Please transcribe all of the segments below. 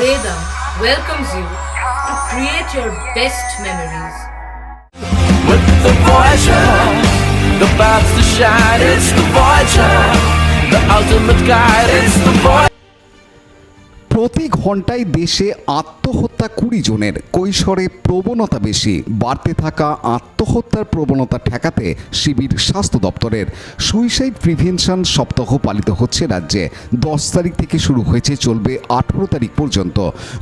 Vedam welcomes you to create your best memories. With the Voyager, the paths to shine, it's the Voyager, the ultimate guide, it's the Voyager. প্রতি ঘন্টায় দেশে আত্মহত্যা 20 জনের, কৈশোরে প্রবণতা বেশি। বাড়তে থাকা আত্মহত্যার প্রবণতা ঠেকাতে শিবির স্বাস্থ্য দপ্তরের সুইসাইড প্রিভেনশন সপ্তাহ পালিত হচ্ছে রাজ্যে। 10 তারিখ থেকে শুরু হয়েছে, চলবে 18 তারিখ পর্যন্ত।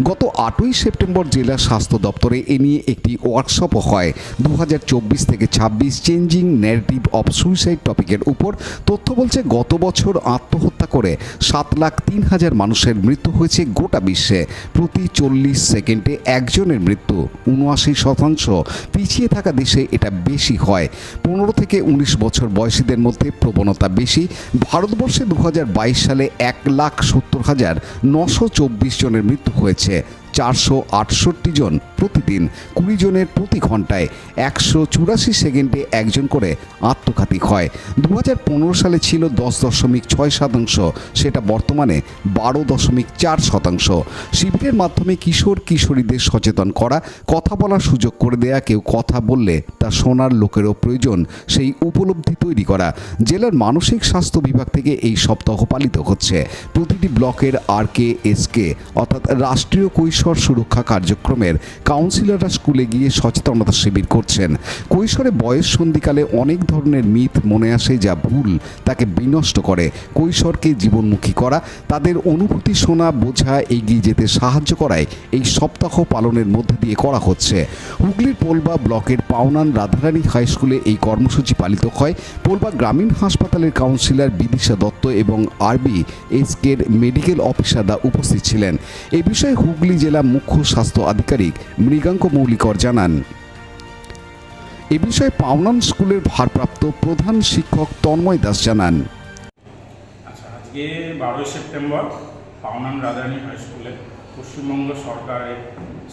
গত 8ই সেপ্টেম্বর জেলা স্বাস্থ্য দপ্তরে এ নিয়ে একটি ওয়ার্কশপও হয়। 2024 থেকে 26 চেঞ্জিং ন্যারেটিভ অফ সুইসাইড টপিকের উপর তথ্য বলছে, গত বছর আত্মহত্যা করে 7,03,000 মানুষের মৃত্যু হয়েছে গোটা বিশ্বে। প্রতি 40 সেকেন্ডে একজনের মৃত্যু। 79% পিছিয়ে থাকা দেশে এটা বেশি হয়। 15 থেকে 19 বছর বয়সীদের মধ্যে প্রবণতা বেশি। ভারতবর্ষে 2022 সালে 1,70,924 জনের মৃত্যু হয়েছে। 468 জন প্রতিদিন, 20 জনের প্রতি ঘন্টায়। 184 সেকেন্ডে একজন করে আত্মঘাতী হয়। 2015 সালে ছিল 10.6%, সেটা বর্তমানে 12.4%। শিবিরের মাধ্যমে কিশোর কিশোরীদের সচেতন করা, কথা বলার সুযোগ করে দেয়া, কেউ কথা বললে তা শোনার লোকেরও প্রয়োজন, সেই উপলব্ধি তৈরি করা। জেলার মানসিক স্বাস্থ্য বিভাগ থেকে এই সপ্তাহ পালিত হচ্ছে। প্রতিটি ব্লকের RKSK অর্থাৎ রাষ্ট্রীয় কৈশোর সুরক্ষা কার্যক্রমের কাউন্সিলররা স্কুলে গিয়ে সচেতনতা শিবির করছেন। কৈশোরে বয়স সন্ধিকালে অনেক ধরনের মিথ মনে আসে, যা ভুল, তাকে বিনষ্ট করে। কৈশোরকে জীবনমুখী করা, তাদের অনুভূতি শোনা, বোঝা, এগিয়ে যেতে সাহায্য করায় এই সপ্তাহ পালনের মধ্যে দিয়ে করা হচ্ছে। হুগলির পোলবা ব্লকের পাওনান রাধারানী হাই স্কুলে এই কর্মসূচি পালিত হয়। পোলবা গ্রামীণ হাসপাতালের কাউন্সিলর বিদিশা দত্ত এবং RBSK'র মেডিকেল অফিসাররা উপস্থিত ছিলেন। এ বিষয়ে হুগলি জেলা মুখ্য স্বাস্থ্য আধিকারিক মৃগাঙ্ক মৌলিকর জানান। এ বিষয়ে পাওনান স্কুলের ভারপ্রাপ্ত প্রধান শিক্ষক তন্ময় দাস জানান। আজকে 12 সেপ্টেম্বর পাওনান রাধারানী হাই স্কুলে পশ্চিমবঙ্গ সরকারের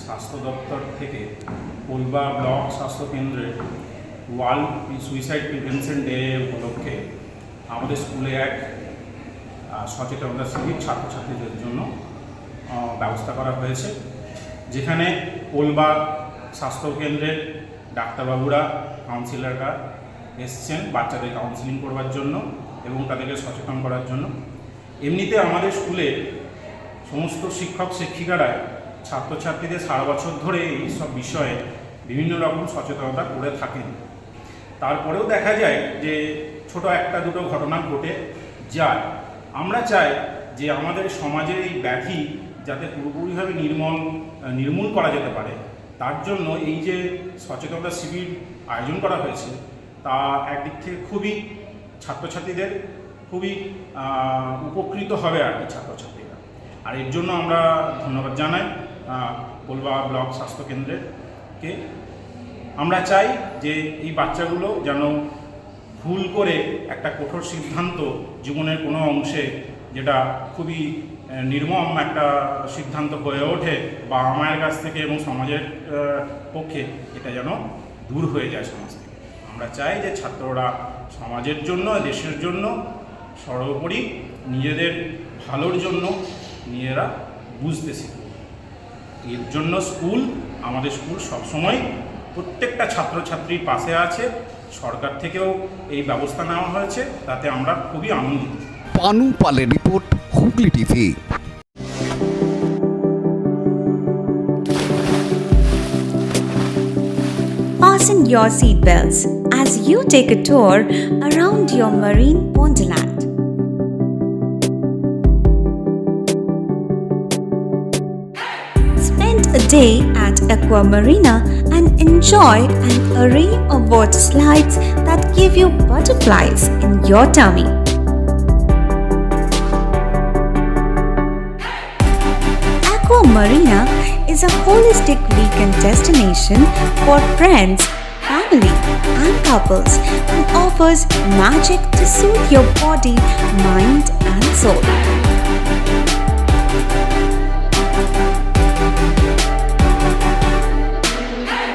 স্বাস্থ্য দপ্তর থেকে পোলবা ব্লক স্বাস্থ্য কেন্দ্রে ওয়ার্ল্ড সুইসাইড প্রিভেনশন ডে উপলক্ষে আমাদের স্কুলে এক সচেতনতা শিবির ছাত্রছাত্রীদের জন্য ব্যবস্থা করা হয়েছে, যেখানে পোলবা স্বাস্থ্যকেন্দ্রের ডাক্তারবাবুরা, কাউন্সিলররা এসছেন বাচ্চাদের কাউন্সিলিং করবার জন্য এবং তাদেরকে সচেতন করার জন্য। এমনিতে আমাদের স্কুলে সমস্ত শিক্ষক শিক্ষিকারা ছাত্রছাত্রীদের সারা বছর ধরে এই সব বিষয়ে বিভিন্ন রকম সচেতনতা করে থাকেন। তারপরেও দেখা যায় যে ছোট একটা দুটো ঘটনা ঘটে যায়। আমরা চাই যে আমাদের সমাজের এই ব্যাধি যাতে পুরোপুরিভাবে নির্মূল করা যেতে পারে, তার জন্য এই যে সচেতনতা শিবির আয়োজন করা হয়েছে, তা একদিক থেকে খুবই ছাত্রছাত্রীদের খুবই উপকৃত হবে আর কি ছাত্রছাত্রীরা। আর এর জন্য আমরা ধন্যবাদ জানাই পোলবা ব্লক স্বাস্থ্যকেন্দ্রকে। আমরা চাই যে এই বাচ্চাগুলো যেন ভুল করে একটা কঠোর সিদ্ধান্ত জীবনের কোনো অংশে, যেটা খুবই নির্মম একটা সিদ্ধান্ত হয়ে ওঠে বাবা মায়ের কাছ থেকে এবং সমাজের পক্ষে, এটা যেন দূর হয়ে যায় সমাজ থেকে। আমরা চাই যে ছাত্ররা সমাজের জন্য, দেশের জন্য, সর্বোপরি নিজেদের ভালোর জন্য নিজেরা বুঝতে শিখবে। এর জন্য আমাদের স্কুল সবসময় প্রত্যেকটা ছাত্রছাত্রীর পাশে আছে। সরকার থেকেও এই ব্যবস্থা নেওয়া হয়েছে, তাতে আমরা খুবই আনন্দিত। পানু পালের report, Hooghly TV. Fasten your seatbelts as you take a tour around your marine wonderland. Spend a day at Aqua Marina and enjoy an array of water slides that give you butterflies in your tummy. Aqua Marina is a holistic weekend destination for friends, family, and couples and offers magic to soothe your body, mind, and soul.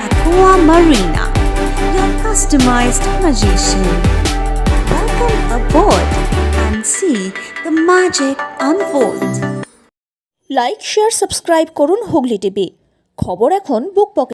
Aqua Marina, your customized magician. Welcome aboard and see the magic unfold. Like share subscribe করুন Hooghly TV. খবর এখন বুক pocket.